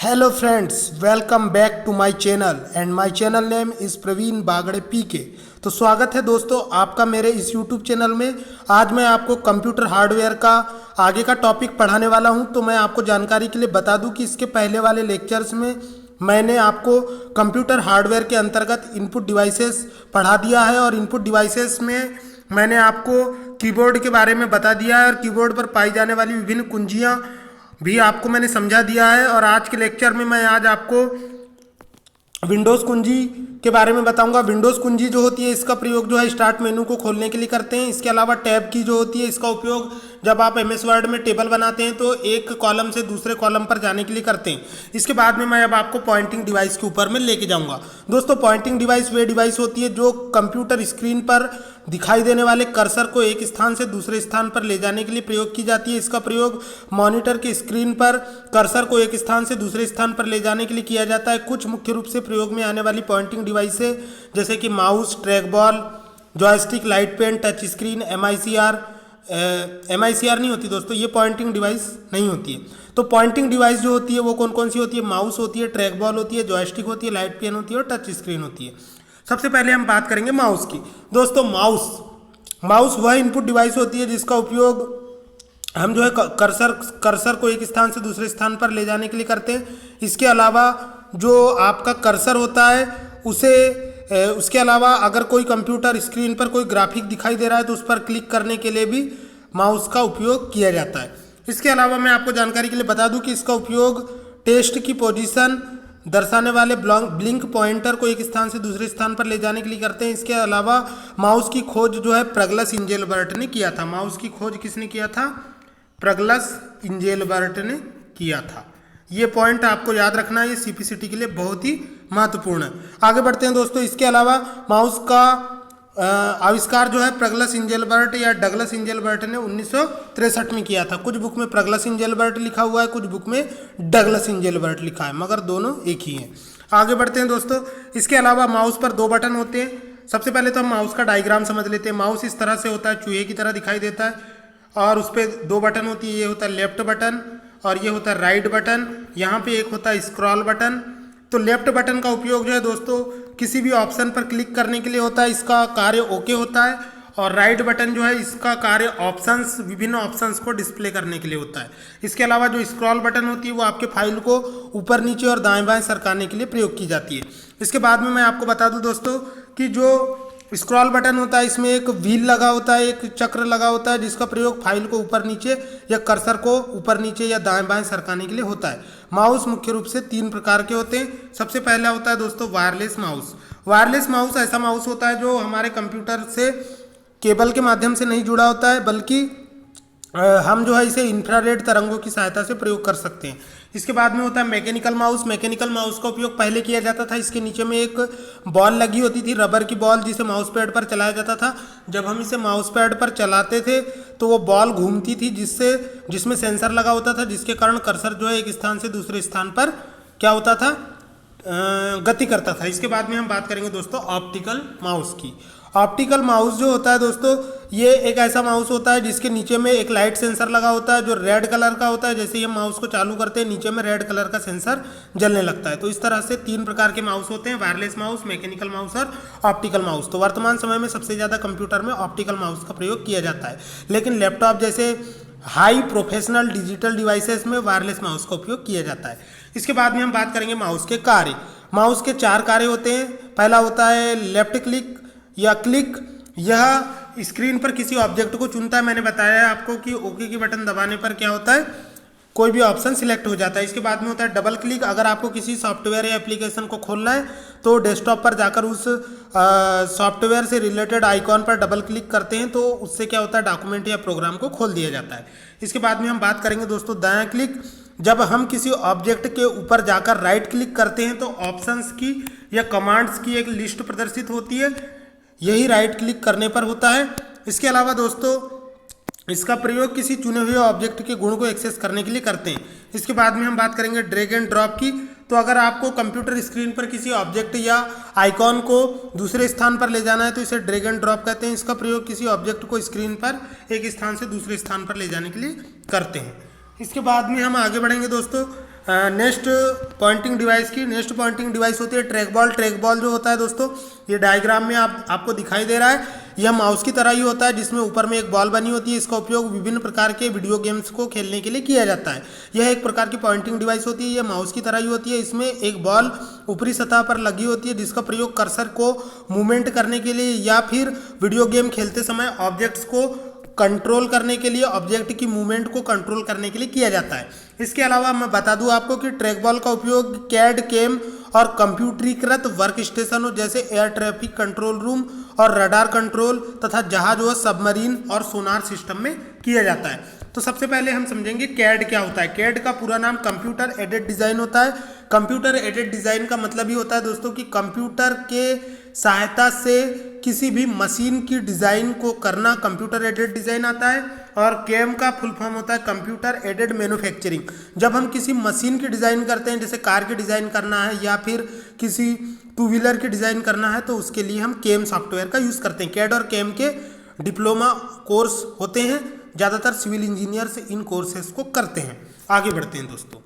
Hello friends, welcome back to my channel and my channel name is Praveen Bagde PK. तो स्वागत है दोस्तों आपका मेरे इस यूट्यूब चैनल में। आज मैं आपको कंप्यूटर हार्डवेयर का आगे का टॉपिक पढ़ाने वाला हूं। तो मैं आपको जानकारी के लिए बता दूं कि इसके पहले वाले लेक्चर्स में मैंने आपको कंप्यूटर हार्डवेयर के अंतर्गत इनपुट डिवाइसेस पढ़ा दिया है और इनपुट डिवाइसेस में मैंने आपको कीबोर्ड के बारे में बता दिया है और कीबोर्ड पर पाई जाने वाली विभिन्न कुंजियाँ भी आपको मैंने समझा दिया है। और आज के लेक्चर में मैं आज आपको विंडोज़ कुंजी के बारे में बताऊंगा। विंडोज़ कुंजी जो होती है इसका प्रयोग जो है स्टार्ट मेनू को खोलने के लिए करते हैं। इसके अलावा टैब की जो होती है इसका उपयोग जब आप एमएस वर्ड में टेबल बनाते हैं तो एक कॉलम से दूसरे कॉलम पर जाने के लिए करते हैं। इसके बाद में मैं अब आपको पॉइंटिंग डिवाइस के ऊपर में लेके जाऊंगा। दोस्तों, पॉइंटिंग डिवाइस वे डिवाइस होती है जो कंप्यूटर स्क्रीन पर दिखाई देने वाले कर्सर को एक स्थान से दूसरे स्थान पर ले जाने के लिए प्रयोग की जाती है। इसका प्रयोग मॉनिटर की स्क्रीन पर कर्सर को एक स्थान से दूसरे स्थान पर ले जाने के लिए किया जाता है। कुछ मुख्य रूप से प्रयोग में आने वाली पॉइंटिंग डिवाइस है जैसे कि mouse, track ball, joystick, light pen, touch screen, MICR नहीं होती दोस्तों, ये पॉइंटिंग डिवाइस नहीं होती है। तो पॉइंटिंग डिवाइस जो होती है वो कौन कौन सी होती है? माउस होती है, ट्रैक बॉल होती है, जॉयस्टिक होती है, लाइट पेन होती है और टच स्क्रीन होती है। सबसे पहले हम बात करेंगे माउस की। दोस्तों, माउस वह इनपुट डिवाइस होती है जिसका उपयोग हम जो है कर्सर को एक स्थान से दूसरे स्थान पर ले जाने के लिए करते हैं। इसके अलावा जो आपका कर्सर होता है उसके अलावा अगर कोई कंप्यूटर स्क्रीन पर कोई ग्राफिक दिखाई दे रहा है तो उस पर क्लिक करने के लिए भी माउस का उपयोग किया जाता है। इसके अलावा मैं आपको जानकारी के लिए बता दूं कि इसका उपयोग टेस्ट की पोजीशन दर्शाने वाले ब्लिंक पॉइंटर को एक स्थान से दूसरे स्थान पर ले जाने के लिए करते हैं। इसके अलावा माउस की खोज जो है प्रगलस इंजेलबर्ट ने किया था। माउस की खोज किसने किया था? प्रगलस इंजेलबर्ट ने किया था। ये पॉइंट आपको याद रखना है, ये सीपीसीटी के लिए बहुत ही महत्वपूर्ण है। आगे बढ़ते हैं दोस्तों। इसके अलावा माउस का आविष्कार जो है प्रगलस इंजेलबर्ट या डगलस इंजेलबर्ट ने 1963 में किया था। कुछ बुक में प्रगलस इंजेलबर्ट लिखा हुआ है, कुछ बुक में डगलस इंजेलबर्ट लिखा है, मगर दोनों एक ही हैं। आगे बढ़ते हैं दोस्तों। इसके अलावा माउस पर दो बटन होते हैं। सबसे पहले तो हम माउस का डायग्राम समझ लेते हैं। माउस इस तरह से होता है, चूहे की तरह दिखाई देता है और उस पर दो बटन होती है। ये होता है लेफ्ट बटन और ये होता है राइट बटन। यहाँ पे एक होता है स्क्रॉल बटन। तो लेफ्ट बटन का उपयोग जो है दोस्तों किसी भी ऑप्शन पर क्लिक करने के लिए होता है, इसका कार्य ओके होता है। और राइट बटन जो है इसका कार्य ऑप्शंस, विभिन्न ऑप्शंस को डिस्प्ले करने के लिए होता है। इसके अलावा जो स्क्रॉल बटन होती है वो आपके फाइल को ऊपर नीचे और दाएं बाएं सरकाने के लिए प्रयोग की जाती है। इसके बाद में मैं आपको बता दूं दोस्तों कि जो स्क्रॉल बटन होता है इसमें एक व्हील लगा होता है, एक चक्र लगा होता है जिसका प्रयोग फाइल को ऊपर नीचे या कर्सर को ऊपर नीचे या दाएं बाएं सरकाने के लिए होता है। माउस मुख्य रूप से तीन प्रकार के होते हैं। सबसे पहला होता है दोस्तों वायरलेस माउस। वायरलेस माउस ऐसा माउस होता है जो हमारे कंप्यूटर से केबल के माध्यम से नहीं जुड़ा होता है, बल्कि हम जो है इसे इंफ्रारेड तरंगों की सहायता से प्रयोग कर सकते हैं। इसके बाद में होता है मैकेनिकल माउस। मैकेनिकल माउस का उपयोग पहले किया जाता था। इसके नीचे में एक बॉल लगी होती थी, रबर की बॉल, जिसे माउस पैड पर चलाया जाता था। जब हम इसे माउस पैड पर चलाते थे तो वो बॉल घूमती थी जिसमें सेंसर लगा होता था, जिसके कारण कर्सर जो है एक स्थान से दूसरे स्थान पर क्या होता था? गति करता था। इसके बाद में हम बात करेंगे दोस्तों ऑप्टिकल माउस की। ऑप्टिकल माउस जो होता है दोस्तों ये एक ऐसा माउस होता है जिसके नीचे में एक लाइट सेंसर लगा होता है जो रेड कलर का होता है। जैसे ही हम माउस को चालू करते हैं नीचे में रेड कलर का सेंसर जलने लगता है। तो इस तरह से तीन प्रकार के माउस होते हैं, वायरलेस माउस, मैकेनिकल माउस और ऑप्टिकल माउस। तो वर्तमान समय में सबसे ज़्यादा कंप्यूटर में ऑप्टिकल माउस का प्रयोग किया जाता है, लेकिन लैपटॉप जैसे हाई प्रोफेशनल डिजिटल डिवाइसेस में वायरलेस माउस का उपयोग किया जाता है। इसके बाद में हम बात करेंगे माउस के कार्य। माउस के चार कार्य होते हैं। पहला होता है लेफ्ट क्लिक या क्लिक। यह स्क्रीन पर किसी ऑब्जेक्ट को चुनता है। मैंने बताया है आपको कि ओके की बटन दबाने पर क्या होता है? कोई भी ऑप्शन सिलेक्ट हो जाता है। इसके बाद में होता है डबल क्लिक। अगर आपको किसी सॉफ्टवेयर या एप्लीकेशन को खोलना है तो डेस्कटॉप पर जाकर उस सॉफ्टवेयर से रिलेटेड आइकॉन पर डबल क्लिक करते हैं तो उससे क्या होता है? डॉक्यूमेंट या प्रोग्राम को खोल दिया जाता है। इसके बाद में हम बात करेंगे दोस्तों दायां क्लिक। जब हम किसी ऑब्जेक्ट के ऊपर जाकर राइट क्लिक करते हैं तो ऑप्शंस की या कमांड्स की एक लिस्ट प्रदर्शित होती है, यही राइट क्लिक करने पर होता है। इसके अलावा दोस्तों इसका प्रयोग किसी चुने हुए ऑब्जेक्ट के गुण को एक्सेस करने के लिए करते हैं। इसके बाद में हम बात करेंगे ड्रैग एंड ड्रॉप की। तो अगर आपको कंप्यूटर स्क्रीन पर किसी ऑब्जेक्ट या आइकॉन को दूसरे स्थान पर ले जाना है तो इसे ड्रैग एंड ड्रॉप कहते हैं। इसका प्रयोग किसी ऑब्जेक्ट को स्क्रीन पर एक स्थान से दूसरे स्थान पर ले जाने के लिए करते हैं। इसके बाद में हम आगे बढ़ेंगे दोस्तों। नेक्स्ट पॉइंटिंग डिवाइस की नेक्स्ट पॉइंटिंग डिवाइस होती है ट्रैक बॉल। ट्रैक बॉल जो होता है दोस्तों, ये डायग्राम में आपको दिखाई दे रहा है। यह माउस की तरह ही होता है, जिसमें ऊपर में एक बॉल बनी होती है। इसका उपयोग विभिन्न प्रकार के वीडियो गेम्स को खेलने के लिए किया जाता है। यह एक प्रकार की पॉइंटिंग डिवाइस होती है। यह माउस की तरह ही होती है। इसमें एक बॉल ऊपरी सतह पर लगी होती है, जिसका प्रयोग कर्सर को मूवमेंट करने के लिए या फिर वीडियो गेम खेलते समय ऑब्जेक्ट्स को कंट्रोल करने के लिए, ऑब्जेक्ट की मूवमेंट को कंट्रोल करने के लिए किया जाता है। इसके अलावा मैं बता दूं आपको कि ट्रैक बॉल का उपयोग कैड, केम और कंप्यूटरीकृत वर्क स्टेशनों जैसे एयर ट्रैफिक कंट्रोल रूम और रडार कंट्रोल तथा जहाज व सबमरीन और सोनार सिस्टम में किया जाता है। तो सबसे पहले हम समझेंगे कैड क्या होता है। कैड का पूरा नाम कंप्यूटर एडेड डिज़ाइन होता है। कंप्यूटर एडेड डिज़ाइन का मतलब ही होता है दोस्तों कि कंप्यूटर के सहायता से किसी भी मशीन की डिज़ाइन को करना कंप्यूटर एडेड डिज़ाइन आता है। और केम का फुल फॉर्म होता है कंप्यूटर एडेड मैन्युफैक्चरिंग। जब हम किसी मशीन की डिज़ाइन करते हैं, जैसे कार की डिज़ाइन करना है या फिर किसी टू व्हीलर की डिज़ाइन करना है, तो उसके लिए हम केम सॉफ्टवेयर का यूज़ करते हैं। कैड और केम के डिप्लोमा कोर्स होते हैं। ज़्यादातर सिविल इंजीनियर्स इन कोर्सेज को करते हैं। आगे बढ़ते हैं दोस्तों,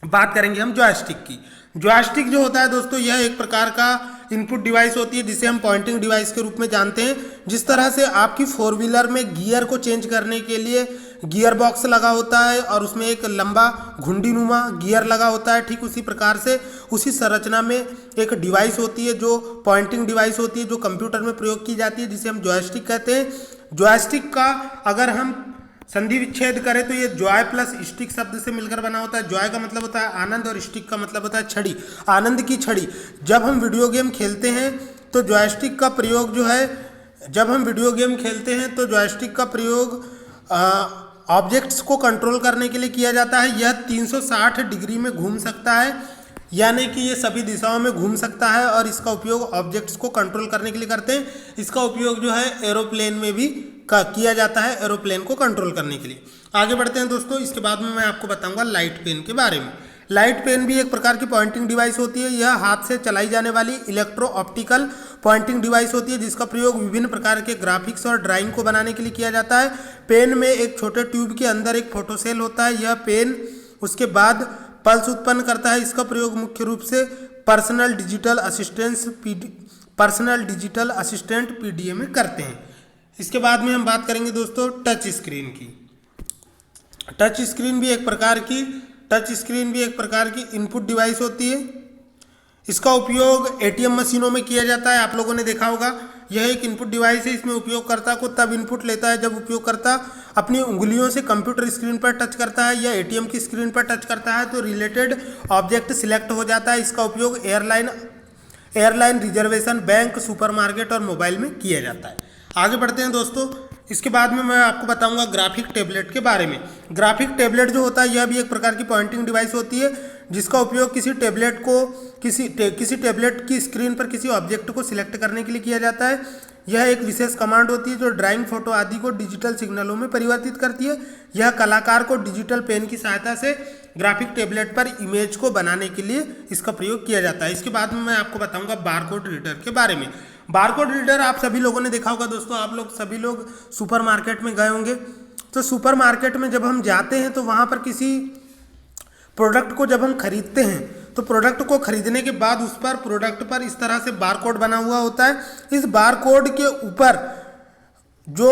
बात करेंगे हम जॉयस्टिक की। जॉयस्टिक जो होता है दोस्तों, यह एक प्रकार का इनपुट डिवाइस होती है, जिसे हम पॉइंटिंग डिवाइस के रूप में जानते हैं। जिस तरह से आपकी फोर व्हीलर में गियर को चेंज करने के लिए गियर बॉक्स लगा होता है और उसमें एक लंबा घुंडीनुमा गियर लगा होता है, ठीक उसी प्रकार से उसी संरचना में एक डिवाइस होती है जो पॉइंटिंग डिवाइस होती है, जो कंप्यूटर में प्रयोग की जाती है, जिसे हम जॉयस्टिक कहते हैं। जॉयस्टिक का अगर हम संधि विच्छेद करें तो ये जॉय प्लस स्टिक शब्द से मिलकर बना होता है। जॉय का मतलब होता है आनंद और स्टिक का मतलब होता है छड़ी, आनंद की छड़ी। जब हम वीडियो गेम खेलते हैं तो जॉयस्टिक का प्रयोग जो है, जब हम वीडियो गेम खेलते हैं तो जॉयस्टिक का प्रयोग ऑब्जेक्ट्स को कंट्रोल करने के लिए किया जाता है। यह 360 डिग्री में घूम सकता है, यानी कि ये सभी दिशाओं में घूम सकता है और इसका उपयोग ऑब्जेक्ट्स को कंट्रोल करने के लिए करते हैं। इसका उपयोग जो है एरोप्लेन में भी किया जाता है, एरोप्लेन को कंट्रोल करने के लिए। आगे बढ़ते हैं दोस्तों, इसके बाद में मैं आपको बताऊंगा लाइट पेन के बारे में। लाइट पेन भी एक प्रकार की पॉइंटिंग डिवाइस होती है। यह हाथ से चलाई जाने वाली इलेक्ट्रो ऑप्टिकल पॉइंटिंग डिवाइस होती है, जिसका प्रयोग विभिन्न प्रकार के ग्राफिक्स और ड्राइंग को बनाने के लिए किया जाता है। पेन में एक छोटे ट्यूब के अंदर एक फोटोसेल होता है। यह पेन उसके बाद पल्स उत्पन्न करता है। इसका प्रयोग मुख्य रूप से पर्सनल डिजिटल असिस्टेंट पीडीए में करते हैं। इसके बाद में हम बात करेंगे दोस्तों टच स्क्रीन की। टच स्क्रीन भी एक प्रकार की इनपुट डिवाइस होती है। इसका उपयोग एटीएम मशीनों में किया जाता है। आप लोगों ने देखा होगा, यह एक इनपुट डिवाइस है। इसमें उपयोगकर्ता को तब इनपुट लेता है जब उपयोगकर्ता अपनी उंगलियों से कंप्यूटर स्क्रीन पर टच करता है या एटीएम की स्क्रीन पर टच करता है तो रिलेटेड ऑब्जेक्ट सिलेक्ट हो जाता है। इसका उपयोग एयरलाइन रिजर्वेशन, बैंक, सुपरमार्केट और मोबाइल में किया जाता है। आगे बढ़ते हैं दोस्तों, इसके बाद में मैं आपको बताऊंगा ग्राफिक टैबलेट के बारे में। ग्राफिक टैबलेट जो होता है यह भी एक प्रकार की पॉइंटिंग डिवाइस होती है, जिसका उपयोग किसी टैबलेट की स्क्रीन पर किसी ऑब्जेक्ट को सिलेक्ट करने के लिए किया जाता है। यह एक विशेष कमांड होती है जो ड्राइंग, फोटो आदि को डिजिटल सिग्नलों में परिवर्तित करती है। यह कलाकार को डिजिटल पेन की सहायता से ग्राफिक टैबलेट पर इमेज को बनाने के लिए इसका प्रयोग किया जाता है। इसके बाद में मैं आपको बताऊंगा बारकोड रीडर के बारे में। बारकोड रीडर आप सभी लोगों ने देखा होगा दोस्तों, आप लोग सभी लोग सुपरमार्केट में गए होंगे। तो सुपरमार्केट में जब हम जाते हैं तो वहाँ पर किसी प्रोडक्ट को जब हम खरीदते हैं तो प्रोडक्ट को खरीदने के बाद उस पर प्रोडक्ट पर इस तरह से बारकोड बना हुआ होता है। इस बारकोड के ऊपर जो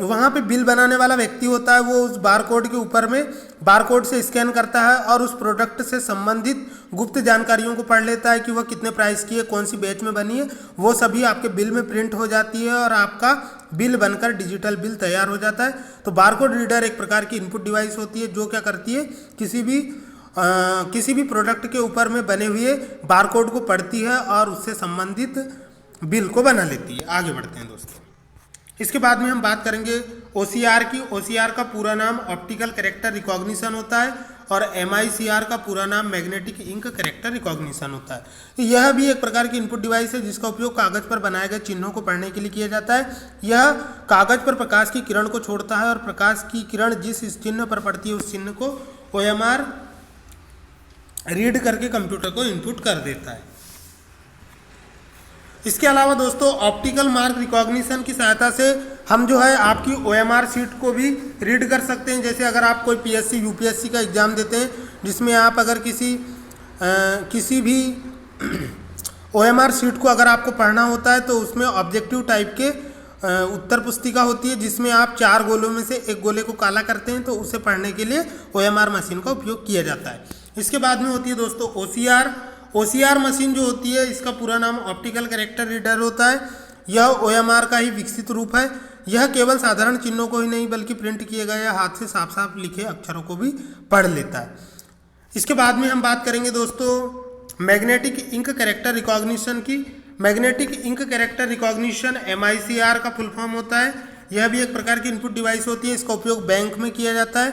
वहाँ पे बिल बनाने वाला व्यक्ति होता है वो उस बारकोड के ऊपर में बारकोड से स्कैन करता है और उस प्रोडक्ट से संबंधित गुप्त जानकारियों को पढ़ लेता है कि वह कितने प्राइस की है, कौन सी बैच में बनी है। वो सभी आपके बिल में प्रिंट हो जाती है और आपका बिल बनकर डिजिटल बिल तैयार हो जाता है। तो बारकोड रीडर एक प्रकार की इनपुट डिवाइस होती है जो क्या करती है, किसी भी प्रोडक्ट के ऊपर में बने हुए बारकोड को पढ़ती है और उससे संबंधित बिल को बना लेती है। आगे बढ़ते हैं दोस्तों, इसके बाद में हम बात करेंगे OCR की। OCR का पूरा नाम ऑप्टिकल कैरेक्टर रिकॉग्निशन होता है और MICR का पूरा नाम मैग्नेटिक इंक कैरेक्टर रिकॉग्निशन होता है। तो यह भी एक प्रकार की इनपुट डिवाइस है जिसका उपयोग कागज पर बनाए गए चिन्हों को पढ़ने के लिए किया जाता है। यह कागज पर प्रकाश की किरण को छोड़ता है और प्रकाश की किरण जिस चिन्ह पर पड़ती है उस चिन्ह को OMR रीड करके कंप्यूटर को इनपुट कर देता है। इसके अलावा दोस्तों ऑप्टिकल मार्क रिकॉग्निशन की सहायता से हम जो है आपकी OMR शीट को भी रीड कर सकते हैं। जैसे अगर आप कोई PSC UPSC का एग्ज़ाम देते हैं जिसमें आप अगर किसी भी OMR शीट को अगर आपको पढ़ना होता है तो उसमें ऑब्जेक्टिव टाइप के उत्तर पुस्तिका होती है जिसमें आप 4 गोलों में से एक गोले को काला करते हैं, तो उसे पढ़ने के लिए OMR मशीन का उपयोग किया जाता है। इसके बाद में होती है दोस्तों OCR मशीन जो होती है इसका पूरा नाम ऑप्टिकल कैरेक्टर रीडर होता है। यह OMR का ही विकसित रूप है। यह केवल साधारण चिन्हों को ही नहीं बल्कि प्रिंट किए गए या हाथ से साफ साफ लिखे अक्षरों को भी पढ़ लेता है। इसके बाद में हम बात करेंगे दोस्तों मैग्नेटिक इंक कैरेक्टर रिकॉग्निशन की। Magnetic ink character recognition MICR का फुल फॉर्म होता है। यह भी एक प्रकार की इनपुट डिवाइस होती है। इसका उपयोग बैंक में किया जाता है।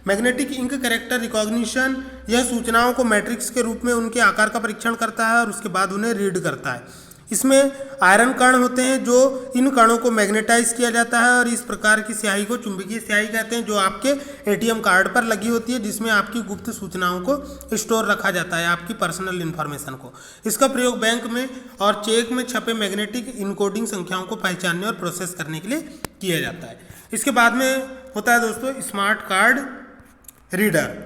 मैग्नेटिक इंक कैरेक्टर रिकॉग्निशन यह सूचनाओं को मैट्रिक्स के रूप में उनके आकार का परीक्षण करता है और उसके बाद उन्हें रीड करता है। इसमें आयरन कण होते हैं जो इन कणों को मैग्नेटाइज किया जाता है और इस प्रकार की स्याही को चुंबकीय स्याही कहते हैं, जो आपके ATM कार्ड पर लगी होती है जिसमें आपकी गुप्त सूचनाओं को स्टोर रखा जाता है, आपकी पर्सनल इन्फॉर्मेशन को। इसका प्रयोग बैंक में और चेक में छपे मैग्नेटिक इनकोडिंग संख्याओं को पहचानने और प्रोसेस करने के लिए किया जाता है। इसके बाद में होता है दोस्तों स्मार्ट कार्ड रीडर।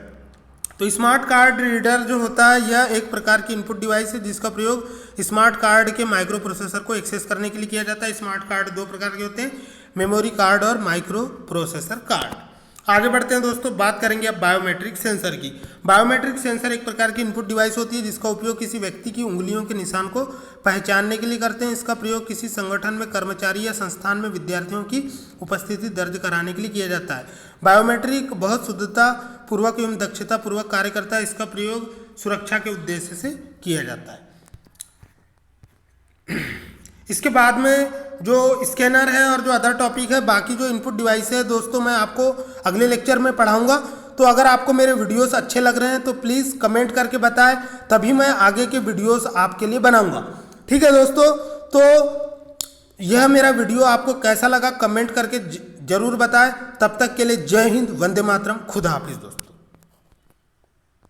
तो स्मार्ट कार्ड रीडर जो होता है यह एक प्रकार की इनपुट डिवाइस है जिसका प्रयोग स्मार्ट कार्ड के माइक्रो प्रोसेसर को एक्सेस करने के लिए किया जाता है। स्मार्ट कार्ड 2 प्रकार के होते हैं, मेमोरी कार्ड और माइक्रो प्रोसेसर कार्ड। आगे बढ़ते हैं दोस्तों, बात करेंगे अब बायोमेट्रिक सेंसर की। बायोमेट्रिक सेंसर एक प्रकार की इनपुट डिवाइस होती है जिसका उपयोग किसी व्यक्ति की उंगलियों के निशान को पहचानने के लिए करते हैं। इसका प्रयोग किसी संगठन में कर्मचारी या संस्थान में विद्यार्थियों की उपस्थिति दर्ज कराने के लिए किया जाता है। बायोमेट्रिक बहुत शुद्धता पूर्वक एवं दक्षता पूर्वक कार्य करता है। इसका प्रयोग सुरक्षा के उद्देश्य से किया जाता है। इसके बाद में जो स्कैनर है और जो अदर टॉपिक है, बाकी जो इनपुट डिवाइस है दोस्तों मैं आपको अगले लेक्चर में पढ़ाऊंगा। तो अगर आपको मेरे वीडियोस अच्छे लग रहे हैं तो प्लीज़ कमेंट करके बताएं, तभी मैं आगे के वीडियोस आपके लिए बनाऊंगा। ठीक है दोस्तों, तो यह मेरा वीडियो आपको कैसा लगा कमेंट करके जरूर बताएं। तब तक के लिए जय हिंद, वंदे मातरम, खुदा हाफिज दोस्तों।